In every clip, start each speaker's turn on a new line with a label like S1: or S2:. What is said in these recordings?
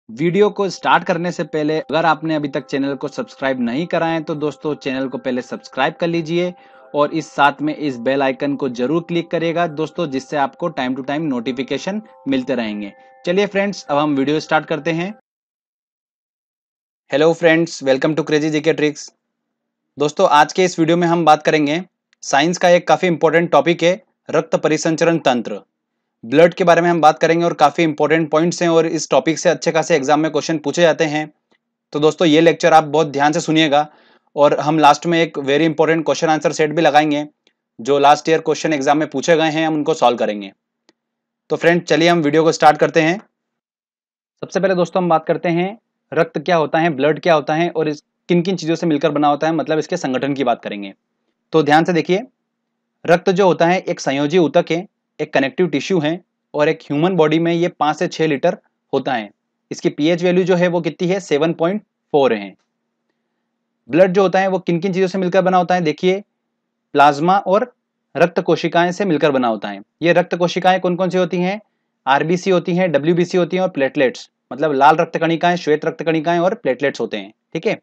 S1: Video को start करने से पहले अगर आपने अभी तक चैनल को सब्सक्राइब नहीं करा है तो दोस्तों चैनल को पहले सब्सक्राइब कर लीजिए और इस साथ में इस बेल आइकन को जरूर क्लिक करिएगा दोस्तों, जिससे आपको टाइम टू टाइम नोटिफिकेशन मिलते रहेंगे। चलिए फ्रेंड्स, अब हम वीडियो स्टार्ट करते हैं। Hello friends, welcome to crazy GK tricks. दोस्तों आज के इस वीडियो में हम बात करेंगे साइंस का एक काफी इंपॉर्टेंट टॉपिक है रक्त परिसंचरण तंत्र। ब्लड के बारे में हम बात करेंगे और काफी इंपॉर्टेंट पॉइंट्स हैं और इस टॉपिक से अच्छे खासे एग्जाम में क्वेश्चन पूछे जाते हैं। तो दोस्तों ये लेक्चर आप बहुत ध्यान से सुनिएगा और हम लास्ट में एक very important question answer set भी लगाएंगे। जो लास्ट ईयर क्वेश्चन एग्जाम में पूछे गए हैं हम उनको सॉल्व करेंगे। तो फ्रेंड चलिए हम वीडियो को स्टार्ट करते हैं। सबसे पहले दोस्तों हम बात करते हैं रक्त क्या होता है, ब्लड क्या होता है और इस किन किन चीजों से मिलकर बना होता है, मतलब इसके संगठन की बात करेंगे। तो ध्यान से देखिए, रक्त जो होता है एक संयोजी ऊतक है, एक कनेक्टिव टिश्यू है और एक ह्यूमन बॉडी में ये 5 से 6 लीटर होता है। इसकी पीएच वैल्यू जो है वो कितनी है, 7.4 है। ब्लड जो होता है वो किन किन चीजों से मिलकर बना होता है, देखिए प्लाज्मा और रक्त कोशिकाएं से मिलकर बना होता है। ये रक्त कोशिकाएं कौन कौन सी होती हैं, आरबीसी होती हैं, डब्ल्यूबीसी होती हैं और प्लेटलेट्स, मतलब लाल रक्त कणिकाएं, श्वेत रक्त कणिकाएं और प्लेटलेट्स होते हैं। ठीक है।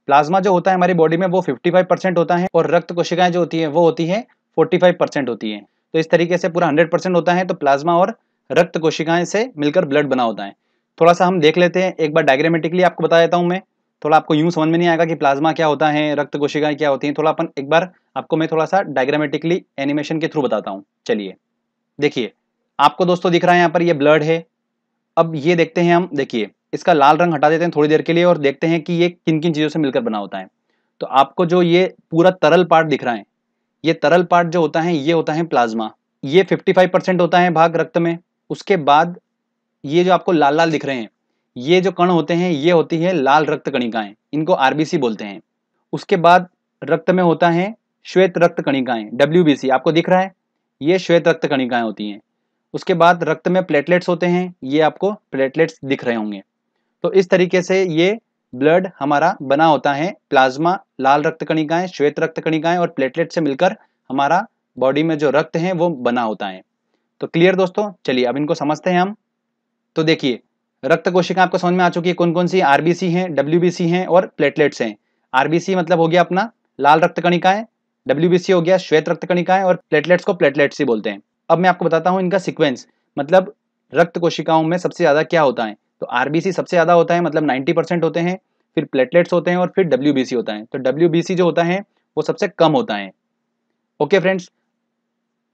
S1: प्लाज्मा जो होता है हमारी बॉडी में वो 55% होता है और रक्त कोशिकाएं जो होती है वो होती है 45% होती है। तो इस तरीके से पूरा 100% होता है। तो प्लाज्मा और रक्त कोशिकाएं से मिलकर ब्लड बना होता है। थोड़ा सा हम देख लेते हैं, एक बार डायग्रामेटिकली आपको बता देता हूं मैं। थोड़ा आपको यूं समझ में नहीं आएगा कि प्लाज्मा क्या होता है, रक्त कोशिकाएं क्या होती हैं। थोड़ा अपन एक बार आपको मैं थोड़ा सा डायग्रामेटिकली एनिमेशन के थ्रू बताता हूँ। चलिए देखिए, आपको दोस्तों दिख रहा है यहाँ पर ये ब्लड है। अब ये देखते हैं हम, देखिए इसका लाल रंग हटा देते हैं थोड़ी देर के लिए और देखते हैं कि ये किन किन चीजों से मिलकर बना होता है। तो आपको जो ये पूरा तरल पार्ट दिख रहा है, ये तरल पार्ट जो होता है ये होता है प्लाज्मा। ये 55% होता है भाग रक्त में। उसके बाद ये जो आपको लाल लाल दिख रहे हैं, ये जो कण होते हैं ये होती है लाल रक्त कणिकाएं, इनको आरबीसी बोलते हैं। उसके बाद रक्त में होता है श्वेत रक्त कणिकाएं, डब्ल्यूबीसी, आपको दिख रहा है ये श्वेत रक्त कणिकाएं होती हैं। उसके बाद रक्त में प्लेटलेट्स होते हैं, ये आपको प्लेटलेट्स दिख रहे होंगे। तो इस तरीके से ये ब्लड हमारा बना होता है। प्लाज्मा, लाल रक्त कणिकाएं, श्वेत रक्त कणिकाएं और प्लेटलेट से मिलकर हमारा बॉडी में जो रक्त है वो बना होता है। तो क्लियर दोस्तों, चलिए अब इनको समझते हैं हम। तो देखिए रक्त कोशिका आपको समझ में आ चुकी है कौन कौन सी, आरबीसी हैं, डब्ल्यूबीसी हैं और प्लेटलेट्स हैं। आरबीसी मतलब हो गया अपना लाल रक्त कणिकाएं, डब्ल्यूबीसी हो गया श्वेत रक्त कणिकाएं और प्लेटलेट्स को प्लेटलेट्स ही बोलते हैं। अब मैं आपको बताता हूं इनका सीक्वेंस, मतलब रक्त कोशिकाओं में सबसे ज्यादा क्या होता है। तो आरबीसी सबसे ज्यादा होता है, मतलब 90% होते हैं, फिर प्लेटलेट्स होते हैं और फिर डब्ल्यूबीसी होता है। तो डब्ल्यूबीसी जो होता है वो सबसे कम होता है। ओके फ्रेंड्स,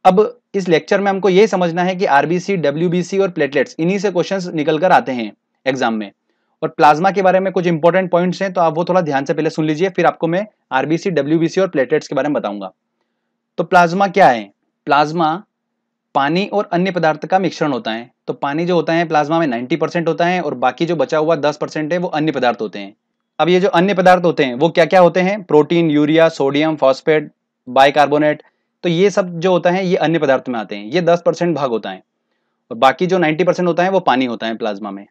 S1: अब इस लेक्चर में हमको यही समझना है कि आरबीसी, डब्ल्यूबीसी और प्लेटलेट्स, इन्हीं से क्वेश्चंस निकल कर आते हैं एग्जाम में। और प्लाज्मा के बारे में कुछ इंपॉर्टेंट पॉइंट्स हैं, तो आप वो थोड़ा ध्यान से पहले सुन लीजिए, फिर आपको मैं आरबीसी, डब्ल्यूबीसी और प्लेटलेट्स के बारे में बताऊंगा। तो प्लाज्मा क्या है, प्लाज्मा पानी और अन्य पदार्थ का मिश्रण होता है। तो पानी जो होता है प्लाज्मा में 90% होता है और बाकी जो बचा हुआ 10% है वो अन्य पदार्थ होते हैं। अब ये जो अन्य पदार्थ होते हैं वो क्या क्या होते हैं, protein, urea, sodium, phosphate, bicarbonate. तो ये सब जो होता है ये अन्य पदार्थ में आते हैं, ये 10% भाग होता है और बाकी जो 90% होता है वो पानी होता है प्लाज्मा में।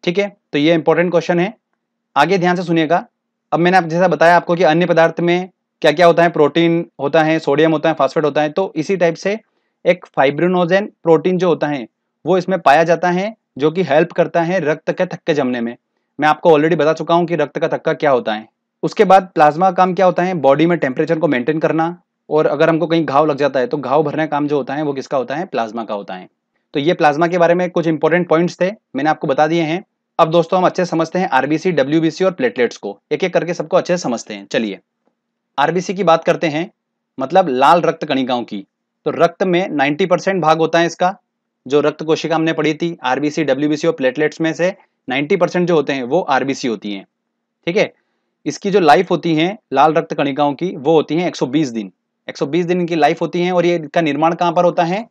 S1: ठीक है, तो ये इंपॉर्टेंट क्वेश्चन है, आगे ध्यान से सुनिएगा। अब मैंने जैसा बताया आपको कि अन्य पदार्थ में क्या क्या होता है, प्रोटीन होता है, सोडियम होता है, फास्फेट होता है। तो इसी टाइप से एक फाइब्रिनोजेन प्रोटीन जो होता है वो इसमें पाया जाता है, जो कि हेल्प करता है रक्त के थक्के जमने में। मैं आपको ऑलरेडी बता चुका हूं कि रक्त का थक्का क्या होता है। उसके बाद प्लाज्मा का काम क्या होता है, बॉडी में टेम्परेचर को मेंटेन करना, और अगर हमको कहीं घाव लग जाता है तो घाव भरने का काम जो होता है वो किसका होता है, प्लाज्मा का होता है। तो ये प्लाज्मा के बारे में कुछ इंपॉर्टेंट पॉइंट्स थे, मैंने आपको बता दिए हैं। अब दोस्तों हम अच्छे से समझते हैं आरबीसी, डब्ल्यूबीसी और प्लेटलेट्स को, एक एक करके सबको अच्छे से समझते हैं। चलिए आरबीसी की बात करते हैं, मतलब लाल रक्त कणिकाओं की। तो रक्त में 90% भाग होता है इसका, जो रक्त कोशिका हमने पढ़ी थी आरबीसी, डब्ल्यूबीसी और प्लेटलेट्स में से 90% जो होते हैं वो आरबीसी होती हैं। ठीक है, इसकी जो लाइफ होती है लाल रक्त कणिकाओं की वो होती है 120 दिन। 120 दिन इनकी लाइफ होती है और ये इनका निर्माण कहाँ पर होता है,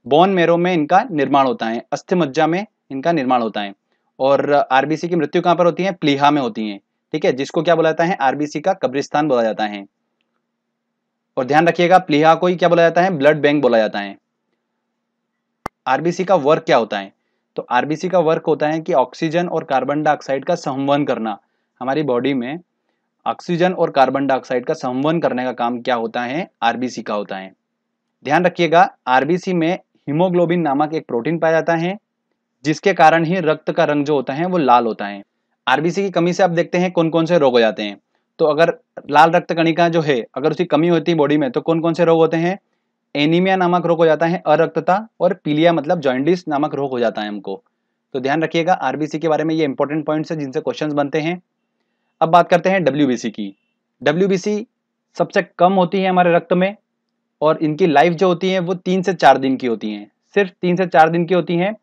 S1: बोन मेरो में इनका निर्माण होता है, अस्थि मज्जा में इनका निर्माण होता है। और आरबीसी की मृत्यु कहाँ पर होती है, प्लीहा में होती है। ठीक है, जिसको क्या बोला जाता है, आरबीसी का कब्रिस्तान बोला जाता है। और ध्यान रखिएगा प्लीहा को ही क्या बोला जाता है, ब्लड बैंक बोला जाता है। आरबीसी का वर्क क्या होता है, तो आरबीसी का वर्क होता है कि ऑक्सीजन और कार्बन डाइऑक्साइड का संवहन करना। हमारी बॉडी में ऑक्सीजन और कार्बन डाइऑक्साइड का संवहन करने का काम क्या होता है, आरबीसी का होता है। ध्यान रखिएगा आरबीसी में हीमोग्लोबिन नामक एक प्रोटीन पाया जाता है, जिसके कारण ही रक्त का रंग जो होता है वो लाल होता है। आरबीसी की कमी से आप देखते हैं कौन कौन से रोग हो जाते हैं। तो अगर लाल रक्त कणिका जो है अगर उसकी कमी होती है बॉडी में तो कौन कौन से रोग होते हैं? एनीमिया नामक रोग हो जाता है, अरक्तता, और पीलिया मतलब जॉन्डिस नामक रोग हो जाता है हमको। तो ध्यान रखिएगा आरबीसी के बारे में, ये इंपॉर्टेंट पॉइंट्स है जिनसे क्वेश्चंस बनते हैं। अब बात करते हैं डब्ल्यूबीसी की। डब्ल्यूबीसी सबसे कम होती है हमारे रक्त में और इनकी लाइफ जो होती है वो 3 से 4 दिन की होती है, सिर्फ 3 से 4 दिन की होती है।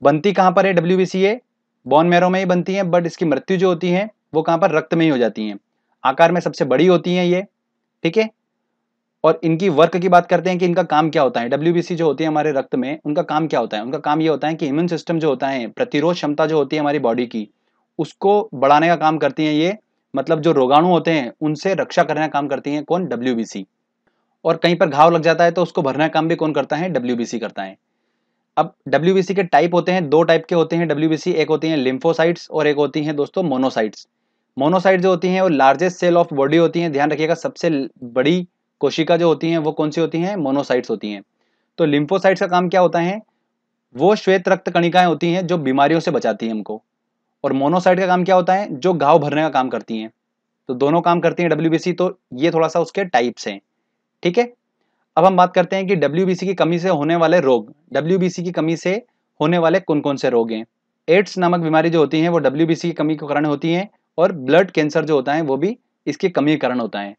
S1: बनती कहाँ पर है डब्ल्यूबीसी? ये बोन मैरो में ही बनती है, बट इसकी मृत्यु जो होती है वो कहाँ पर? रक्त में ही हो जाती है। आकार में सबसे बड़ी होती है ये, ठीक है। और इनकी वर्क की बात करते हैं कि इनका काम क्या होता है। डब्ल्यूबीसी जो होती है हमारे रक्त में, उनका काम क्या होता है? उनका काम ये होता है कि इम्यून सिस्टम जो होता है, प्रतिरोध क्षमता जो होती है हमारी बॉडी की, उसको बढ़ाने का काम करती हैं ये। मतलब जो रोगाणु होते हैं उनसे रक्षा करने का काम करती हैं कौन? डब्ल्यूबीसी। और कहीं पर घाव लग जाता है तो उसको भरने का काम भी कौन करता है? डब्ल्यूबीसी करता है। अब डब्ल्यूबीसी के टाइप होते हैं, 2 टाइप के होते हैं डब्ल्यूबीसी। एक होती हैं लिम्फोसाइट्स और एक होती हैं दोस्तों मोनोसाइट्स। मोनोसाइट जो होती हैं वो लार्जेस्ट सेल ऑफ बॉडी होती हैं। ध्यान रखिएगा सबसे बड़ी कोशिका जो होती हैं वो कौन सी होती हैं? मोनोसाइट्स होती हैं। तो लिम्फोसाइट्स का काम क्या होता है? वो श्वेत रक्त कणिकाएं होती हैं जो बीमारियों से बचाती हैं हमको। और मोनोसाइट का काम क्या होता है? जो घाव भरने का काम करती हैं। तो दोनों काम करती हैं डब्ल्यूबीसी। तो ये थोड़ा सा उसके टाइप्स हैं, ठीक है। अब हम बात करते हैं कि डब्ल्यूबीसी की कमी से होने वाले रोग। डब्ल्यूबीसी की कमी से होने वाले कौन कौन से रोग हैं? एड्स नामक बीमारी जो होती है वो डब्ल्यूबीसी की कमी के कारण होती है। और ब्लड कैंसर जो होता है वो भी इसकी कमी के कारण होता है।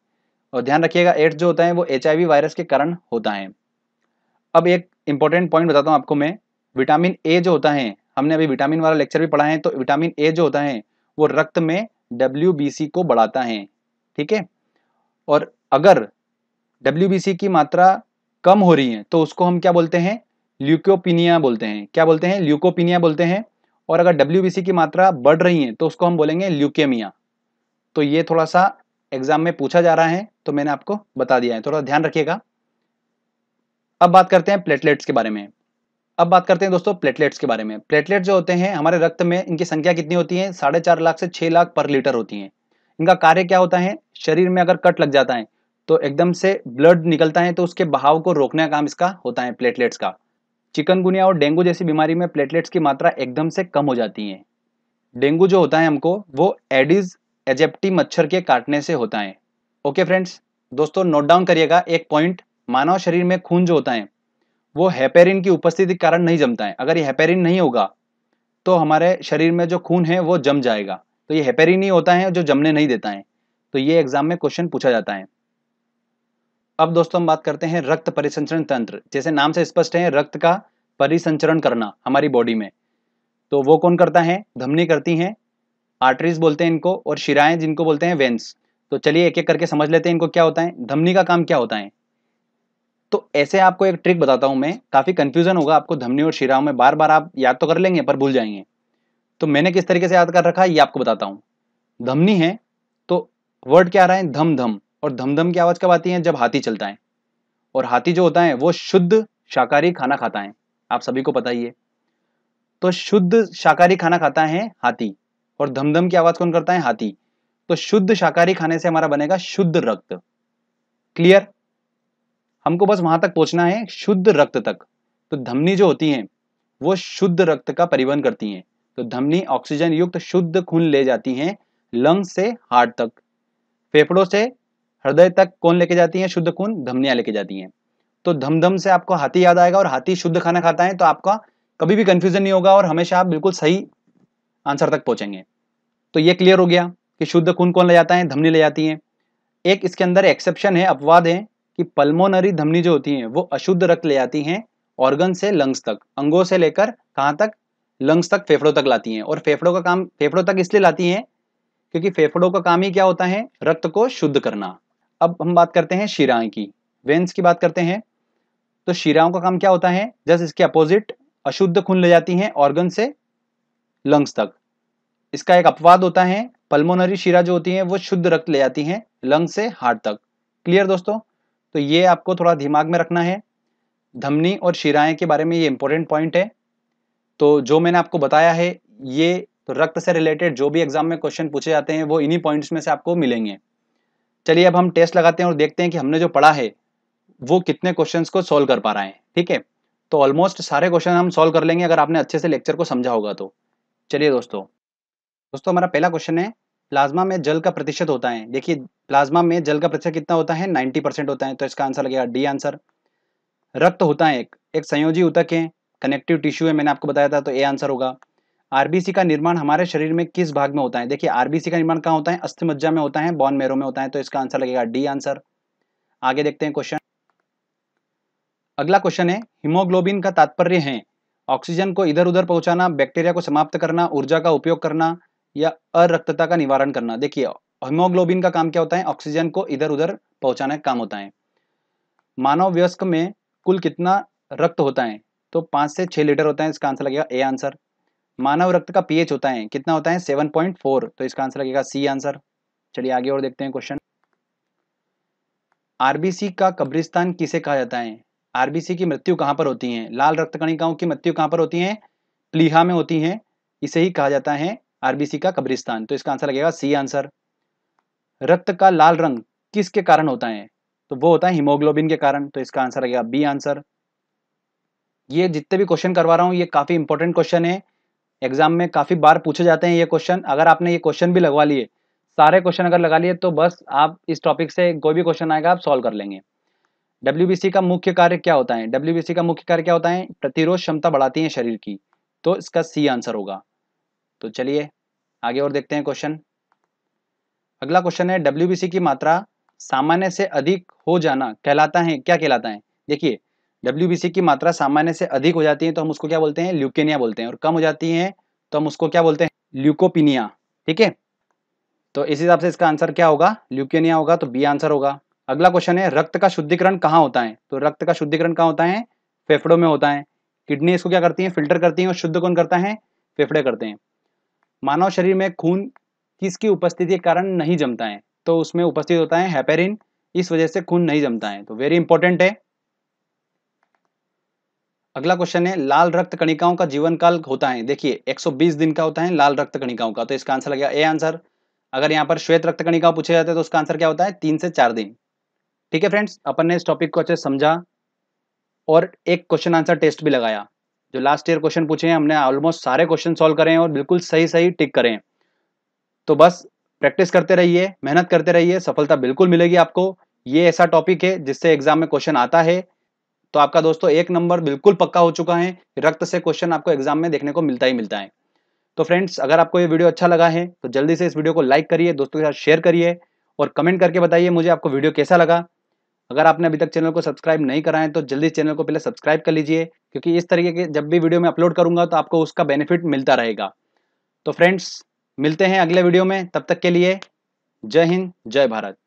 S1: और ध्यान रखिएगा एड्स जो होता है वो एचआईवी वायरस के कारण होता है। अब एक इंपॉर्टेंट पॉइंट बताता हूँ आपको मैं। विटामिन ए जो होता है, हमने अभी विटामिन वाला लेक्चर भी पढ़ा है, तो विटामिन ए जो होता है वो रक्त में डब्ल्यूबीसी को बढ़ाता है, ठीक है। और अगर डब्ल्यूबीसी की मात्रा कम हो रही है तो उसको हम क्या बोलते हैं? ल्यूकोपिनिया बोलते हैं। क्या बोलते हैं? ल्यूकोपिनिया बोलते हैं। और अगर डब्ल्यूबीसी की मात्रा बढ़ रही है तो उसको हम बोलेंगे ल्यूकेमिया। तो ये थोड़ा सा एग्जाम में पूछा जा रहा है तो मैंने आपको बता दिया है, थोड़ा ध्यान रखिएगा। अब बात करते हैं प्लेटलेट्स के बारे में। अब बात करते हैं दोस्तों प्लेटलेट्स के बारे में। प्लेटलेट जो होते हैं हमारे रक्त में, इनकी संख्या कितनी होती है? 4.5 लाख से 6 लाख पर लीटर होती है। इनका कार्य क्या होता है? शरीर में अगर कट लग जाता है तो एकदम से ब्लड निकलता है तो उसके बहाव को रोकने का काम इसका होता है प्लेटलेट्स का। चिकनगुनिया और डेंगू जैसी बीमारी में प्लेटलेट्स की मात्रा एकदम से कम हो जाती है। डेंगू जो होता है हमको वो एडिस एजिप्टी मच्छर के काटने से होता है। ओके फ्रेंड्स, दोस्तों नोट डाउन करिएगा एक पॉइंट। मानव शरीर में खून जो होता है वो हेपेरिन की उपस्थिति के कारण नहीं जमता है। अगर ये हेपेरिन नहीं होगा तो हमारे शरीर में जो खून है वो जम जाएगा। तो ये हेपेरिन ही होता है जो जमने नहीं देता है। तो ये एग्जाम में क्वेश्चन पूछा जाता है। अब दोस्तों हम बात करते हैं रक्त परिसंचरण तंत्र। जैसे नाम से स्पष्ट है, रक्त का परिसंचरण करना हमारी बॉडी में, तो वो कौन करता है? धमनी करती हैं, आर्टरीज बोलते हैं इनको, और शिराएं जिनको बोलते हैं वेन्स। तो चलिए एक एक करके समझ लेते हैं इनको क्या होता है। धमनी का काम क्या होता है? तो ऐसे आपको एक ट्रिक बताता हूं मैं, काफी कंफ्यूजन होगा आपको धमनी और शिराओं में, बार बार आप याद तो कर लेंगे पर भूल जाएंगे। तो मैंने किस तरीके से याद कर रखा है ये आपको बताता हूं। धमनी है तो वर्ड क्या आ रहा है? धम धम। और धम धम की आवाज कब आती है? जब हाथी चलता है। और हाथी जो होता है वो शुद्ध शाकाहारी खाना खाता है, आप सभी को पता ही है। तो शुद्ध शाकाहारी खाना खाता है हाथी, और धमधम की आवाज कौन करता है? हाथी। तो शुद्ध शाकाहारी खाने से हमारा बनेगा शुद्ध रक्त। क्लियर? हमको बस वहां तक पहुंचना है, शुद्ध रक्त तक। तो धमनी जो होती है वो शुद्ध रक्त का परिवहन करती हैं। तो धमनी ऑक्सीजन युक्त शुद्ध खून ले जाती हैं लंग से हार्ट तक। फेफड़ों से हृदय तक कौन लेके जाती है शुद्ध खून? धमनियां लेके जाती हैं। तो धमधम से आपको हाथी याद आएगा, और हाथी शुद्ध खाना खाता है, तो आपका कभी भी कंफ्यूजन नहीं होगा और हमेशा आप बिल्कुल सही आंसर तक पहुंचेंगे। तो ये क्लियर हो गया कि शुद्ध खून कौन ले जाता है? धमनी ले जाती है। एक इसके अंदर एक्सेप्शन है, अपवाद है, कि पल्मोनरी धमनी जो होती है वो अशुद्ध रक्त ले जाती हैं ऑर्गन से लंग्स तक, अंगों से लेकर कहां तक? लंग्स तक, फेफड़ों तक लाती हैं। और फेफड़ों का काम, फेफड़ों तक इसलिए लाती हैं क्योंकि फेफड़ों का काम ही क्या होता है? रक्त को शुद्ध करना। अब हम बात करते हैं शिराएं की, वेन्स की बात करते हैं। तो शिराओं का काम क्या होता है? जस्ट इसके अपोजिट, अशुद्ध खून ले जाती हैं ऑर्गन से लंग्स तक। इसका एक अपवाद होता है, पल्मोनरी शिरा जो होती है वो शुद्ध रक्त ले जाती हैं लंग से हार्ट तक। क्लियर दोस्तों? तो ये आपको थोड़ा दिमाग में रखना है, धमनी और शिराएं के बारे में ये इंपॉर्टेंट पॉइंट है। तो जो मैंने आपको बताया है ये, तो रक्त से रिलेटेड जो भी एग्जाम में क्वेश्चन पूछे जाते हैं वो इन्हीं पॉइंट्स में से आपको मिलेंगे। चलिए अब हम टेस्ट लगाते हैं और देखते हैं कि हमने जो पढ़ा है वो कितने क्वेश्चंस को सॉल्व कर पा रहा है, ठीक है। तो ऑलमोस्ट सारे क्वेश्चन हम सॉल्व कर लेंगे अगर आपने अच्छे से लेक्चर को समझा होगा तो। चलिए दोस्तों हमारा पहला क्वेश्चन है, प्लाज्मा में जल का प्रतिशत होता है। देखिए प्लाज्मा में जल का प्रतिशत कितना होता है, 90% होता है, तो इसका आंसर लगेगा डी आंसर। रक्त होता है एक संयोजी ऊतक है, कनेक्टिव टिश्यू है, मैंने आपको बताया था, तो ए आंसर होगा। आरबीसी का निर्माण हमारे शरीर में किस भाग में होता है? देखिए आरबीसी का निर्माण कहाँ होता है, अस्थि मज्जा में होता है, बोन मैरो में होता है, तो इसका आंसर लगेगा डी आंसर। आगे देखते हैं क्वेश्चन। अगला क्वेश्चन है, हीमोग्लोबिन का तात्पर्य है ऑक्सीजन को इधर उधर पहुंचाना, बैक्टीरिया को समाप्त करना, ऊर्जा का उपयोग करना या अरक्तता का निवारण करना। देखिए हीमोग्लोबिन का काम क्या होता है, ऑक्सीजन को इधर उधर पहुंचाने का काम होता है। मानव वयस्क में कुल कितना रक्त होता है? तो 5 से 6 लीटर होता है, इसका आंसर लगेगा ए आंसर। मानव रक्त का पीएच होता है कितना होता है, 7.4, तो इसका आंसर लगेगा सी आंसर। चलिए आगे और देखते हैं क्वेश्चन। आरबीसी का कब्रिस्तान किसे कहा जाता है? आरबीसी की मृत्यु कहां पर होती है? लाल रक्त कणिकाओं की मृत्यु कहां पर होती है? प्लीहा में होती है, इसे ही कहा जाता है आरबीसी का कब्रिस्तान, तो इसका आंसर लगेगा सी आंसर। रक्त का लाल रंग किसके कारण होता है? तो वो होता है हीमोग्लोबिन के कारण, तो इसका आंसर लगेगा बी आंसर। ये जितने भी क्वेश्चन करवा रहा हूं ये काफी इंपॉर्टेंट क्वेश्चन है, एग्जाम में काफी बार पूछे जाते हैं ये क्वेश्चन। अगर आपने ये क्वेश्चन भी लगवा लिए, सारे क्वेश्चन अगर लगा लिए, तो बस आप इस टॉपिक से कोई भी क्वेश्चन आएगा आप सॉल्व कर लेंगे। डब्ल्यूबीसी का मुख्य कार्य क्या होता है? डब्ल्यूबीसी का मुख्य कार्य क्या होता है? प्रतिरोध क्षमता बढ़ाती है शरीर की, तो इसका सी आंसर होगा। तो चलिए आगे और देखते हैं क्वेश्चन। अगला क्वेश्चन है, डब्ल्यूबीसी की मात्रा सामान्य से अधिक हो जाना कहलाता है, क्या कहलाता है? देखिए डब्ल्यूबीसी की मात्रा सामान्य से अधिक हो जाती है तो हम उसको क्या बोलते हैं, ल्यूकेनिया बोलते हैं, और कम हो जाती है तो हम उसको क्या बोलते हैं, ल्यूकोपिनिया। ठीक है, तो इस हिसाब से इसका आंसर क्या होगा, ल्यूकेनिया होगा, तो बी आंसर होगा। अगला क्वेश्चन है, रक्त का शुद्धिकरण कहाँ होता है? तो रक्त का शुद्धिकरण कहाँ होता है? फेफड़ों में होता है। किडनी इसको क्या करती है, फिल्टर करती है, और शुद्ध कौन करता है? फेफड़े करते हैं। मानव शरीर में खून किसकी उपस्थिति के कारण नहीं जमता है? तो उसमें उपस्थित होता है हेपेरिन, इस वजह से खून नहीं जमता है, तो वेरी इंपॉर्टेंट है। अगला क्वेश्चन है, लाल रक्त कणिकाओं का जीवन काल होता है, देखिए 120 दिन का होता है लाल रक्त कणिकाओं का, तो इसका आंसर लगेगा ए आंसर। अगर यहाँ पर श्वेत रक्त कणिकाओं पूछे जाते हैं तो उसका आंसर क्या होता है, 3 से 4 दिन। ठीक है फ्रेंड्स, अपन ने इस टॉपिक को अच्छे से समझा और एक क्वेश्चन आंसर टेस्ट भी लगाया। जो लास्ट ईयर क्वेश्चन पूछे हैं हमने ऑलमोस्ट सारे क्वेश्चन सॉल्व करे हैं और बिल्कुल सही सही टिक करें। तो बस प्रैक्टिस करते रहिए, मेहनत करते रहिए, सफलता बिल्कुल मिलेगी आपको। ये ऐसा टॉपिक है जिससे एग्जाम में क्वेश्चन आता है, तो आपका दोस्तों 1 नंबर बिल्कुल पक्का हो चुका है। रक्त से क्वेश्चन आपको एग्जाम में देखने को मिलता ही मिलता है। तो फ्रेंड्स अगर आपको ये वीडियो अच्छा लगा है तो जल्दी से इस वीडियो को लाइक करिए, दोस्तों के साथ शेयर करिए और कमेंट करके बताइए मुझे आपको वीडियो कैसा लगा। अगर आपने अभी तक चैनल को सब्सक्राइब नहीं करा है तो जल्दी चैनल को पहले सब्सक्राइब कर लीजिए, क्योंकि इस तरीके के जब भी वीडियो मैं अपलोड करूंगा तो आपको उसका बेनिफिट मिलता रहेगा। तो फ्रेंड्स मिलते हैं अगले वीडियो में, तब तक के लिए जय हिंद जय भारत।